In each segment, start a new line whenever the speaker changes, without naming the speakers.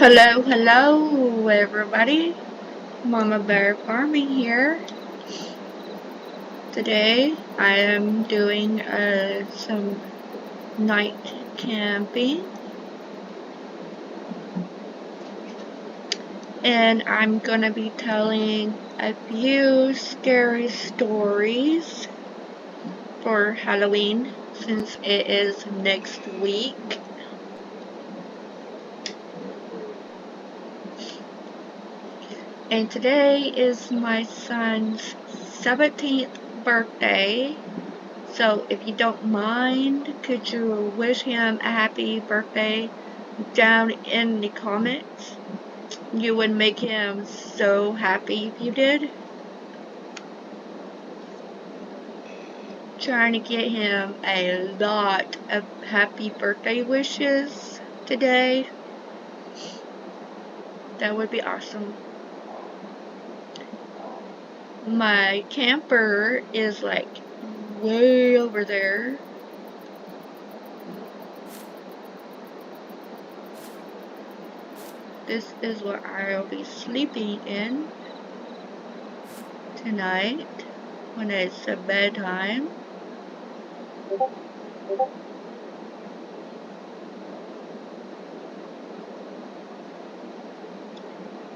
Hello everybody. Mama Bear Farming here. Today I am doing some night camping, and I'm gonna be telling a few scary stories for Halloween since it is next week. And today is my son's 17th birthday. So if you don't mind, could you wish him a happy birthday down in the comments? You would make him so happy if you did. Trying to get him a lot of happy birthday wishes today. That would be awesome. My camper is like way over there. This is what I'll be sleeping in tonight when it's bedtime.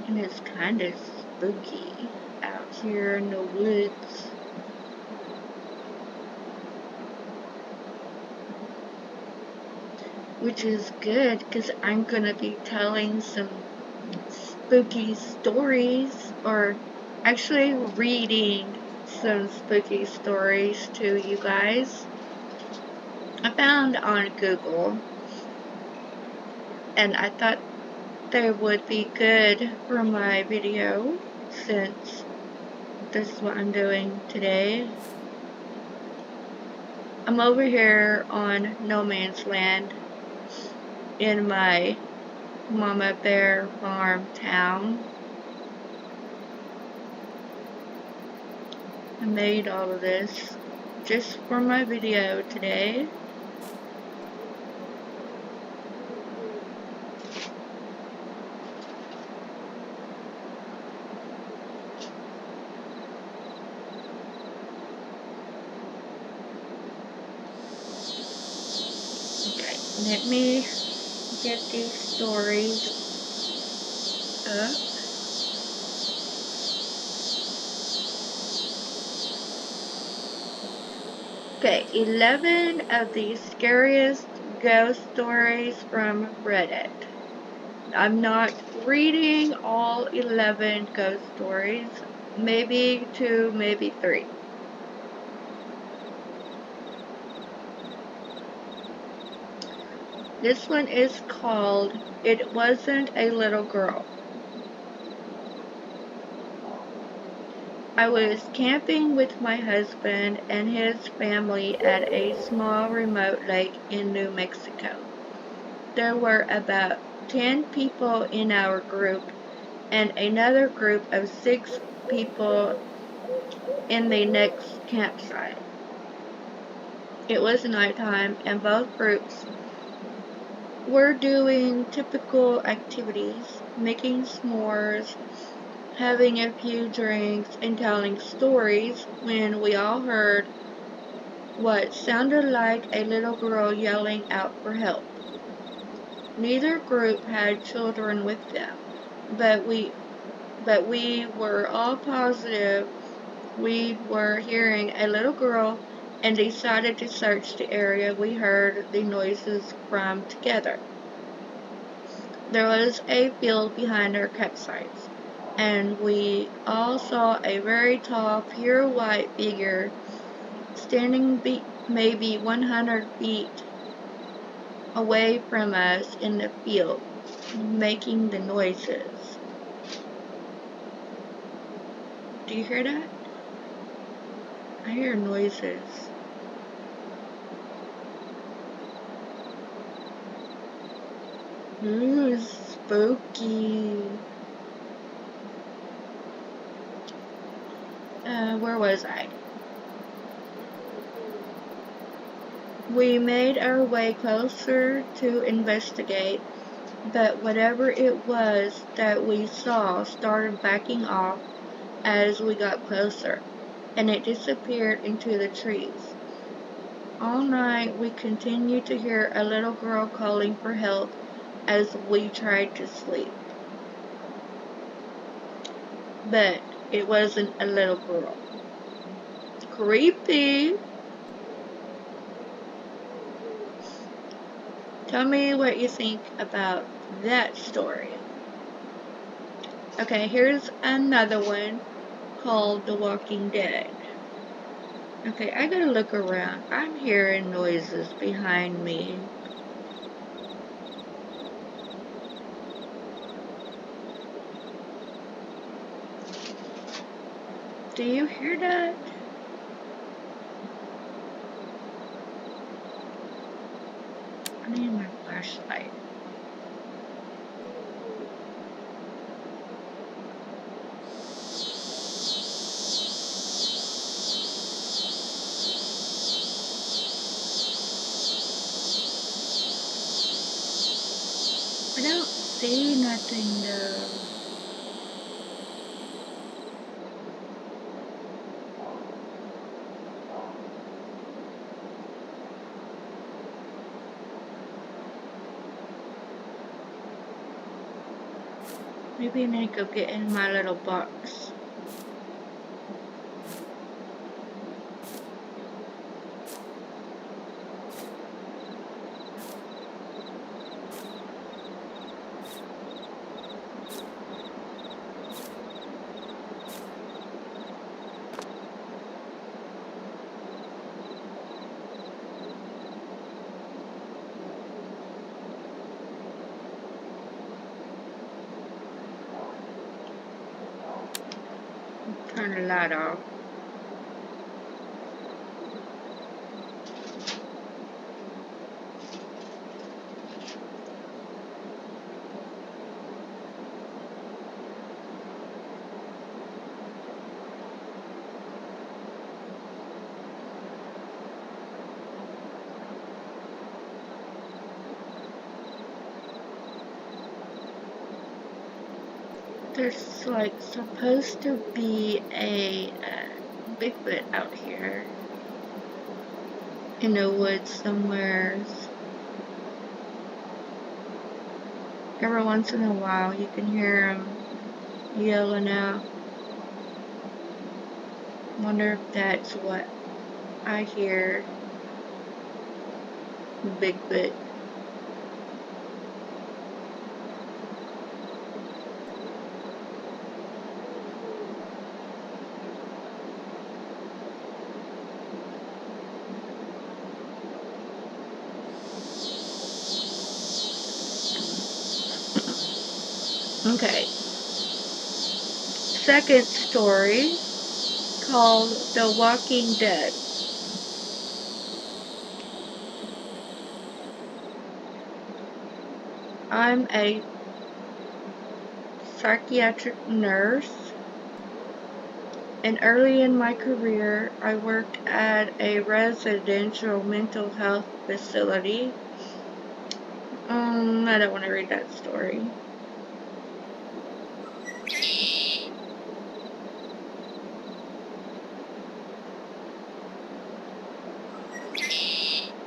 And it's kind of spooky out here in the woods. Which is good because I'm going to be telling some spooky stories, or actually reading some spooky stories to you guys. I found on Google, and I thought they would be good for my video since this is what I'm doing today. I'm over here on No Man's Land in my Mama Bear Farm town. I made all of this just for my video today. Okay, let me get these stories up. Okay, 11 of the scariest ghost stories from Reddit. I'm not reading all 11 ghost stories, maybe 2, maybe 3. This one is called It Wasn't a Little Girl. I was camping with my husband and his family at a small remote lake in New Mexico. There were about 10 people in our group and another group of 6 people in the next campsite. It was nighttime and both groups were doing typical activities, making s'mores, having a few drinks, and telling stories when we all heard what sounded like a little girl yelling out for help. Neither group had children with them, but we were all positive we were hearing a little girl and decided to search the area we heard the noises from together. There was a field behind our campsites, and we all saw a very tall, pure white figure standing maybe 100 feet away from us in the field, making the noises. Do you hear that? I hear noises. Ooh, spooky. Where was I? We made our way closer to investigate, but whatever it was that we saw started backing off as we got closer, and it disappeared into the trees. All night we continued to hear a little girl calling for help as we tried to sleep. But it wasn't a little girl. Creepy! Tell me what you think about that story. Okay, here's another one called The Walking Dead. Okay, I gotta look around. I'm hearing noises behind me. Do you hear that? I need my flashlight. I don't see nothing though. Maybe I need to go get in my little box. Turn the light off. There's like supposed to be a Bigfoot out here in the woods somewhere. Every once in a while you can hear him yelling out. Wonder if that's what I hear. Bigfoot. Okay. Second story called The Walking Dead. I'm a psychiatric nurse, and early in my career I worked at a residential mental health facility. I don't want to read that story.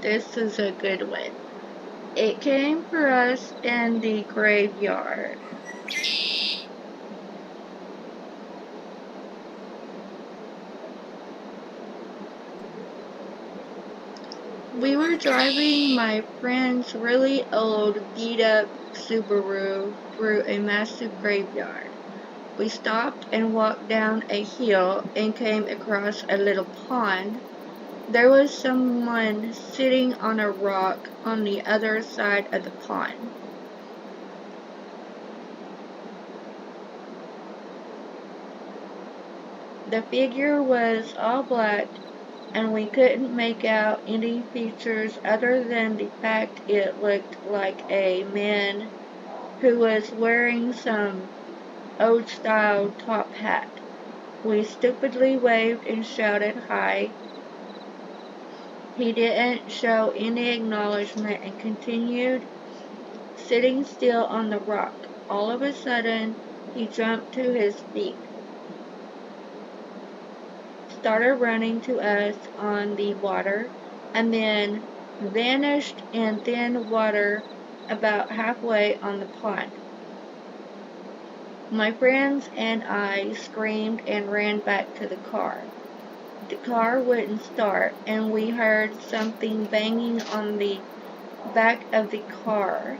This is a good one. It came for us in the graveyard. We were driving my friend's really old, beat-up Subaru through a massive graveyard. We stopped and walked down a hill and came across a little pond. There was someone sitting on a rock on the other side of the pond. The figure was all black, and we couldn't make out any features other than the fact it looked like a man who was wearing some old-style top hat. We stupidly waved and shouted hi. He didn't show any acknowledgement and continued sitting still on the rock. All of a sudden, he jumped to his feet, started running to us on the water, and then vanished in thin water about halfway on the pond. My friends and I screamed and ran back to the car. The car wouldn't start, and we heard something banging on the back of the car.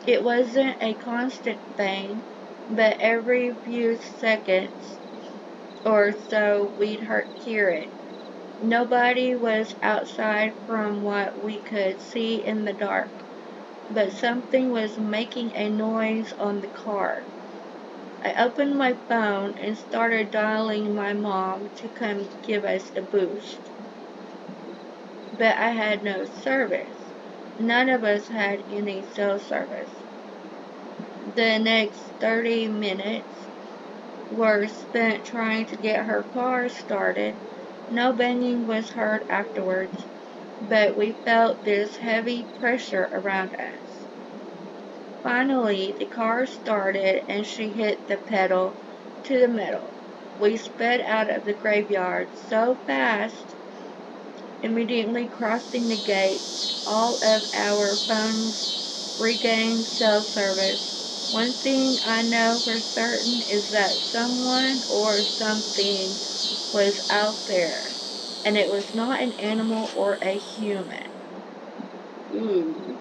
It wasn't a constant bang, but every few seconds or so we'd hear it. Nobody was outside from what we could see in the dark, but something was making a noise on the car. I opened my phone and started dialing my mom to come give us a boost. But I had no service. None of us had any cell service. The next 30 minutes were spent trying to get her car started. No banging was heard afterwards, but we felt this heavy pressure around us. Finally, the car started and she hit the pedal to the metal. We sped out of the graveyard so fast, immediately crossing the gates. All of our phones regained cell service. One thing I know for certain is that someone or something was out there, and it was not an animal or a human. Ooh.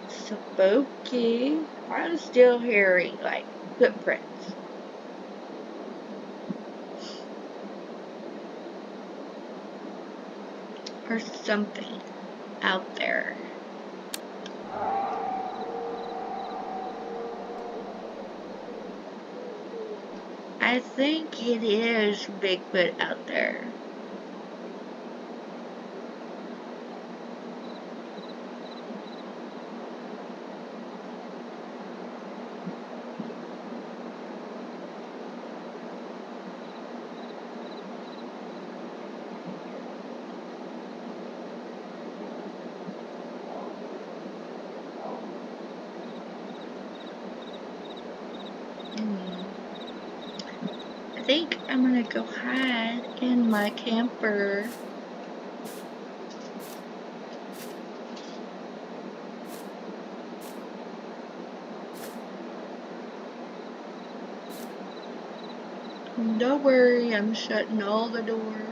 Spooky. I'm still hearing, like, footprints. Or something out there. I think it is Bigfoot out there. I think I'm gonna go hide in my camper. Don't worry, I'm shutting all the doors.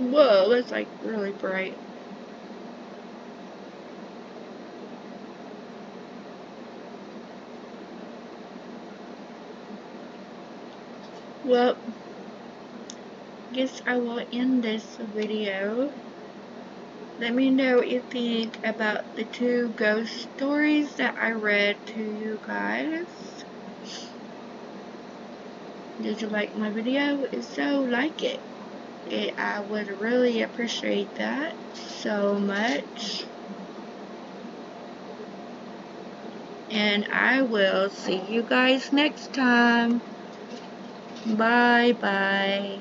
Whoa, that's like really bright. Well, guess I will end this video. Let me know what you think about the 2 ghost stories that I read to you guys. Did you like my video? If so, like it. I would really appreciate that so much. And I will see you guys next time. Bye bye.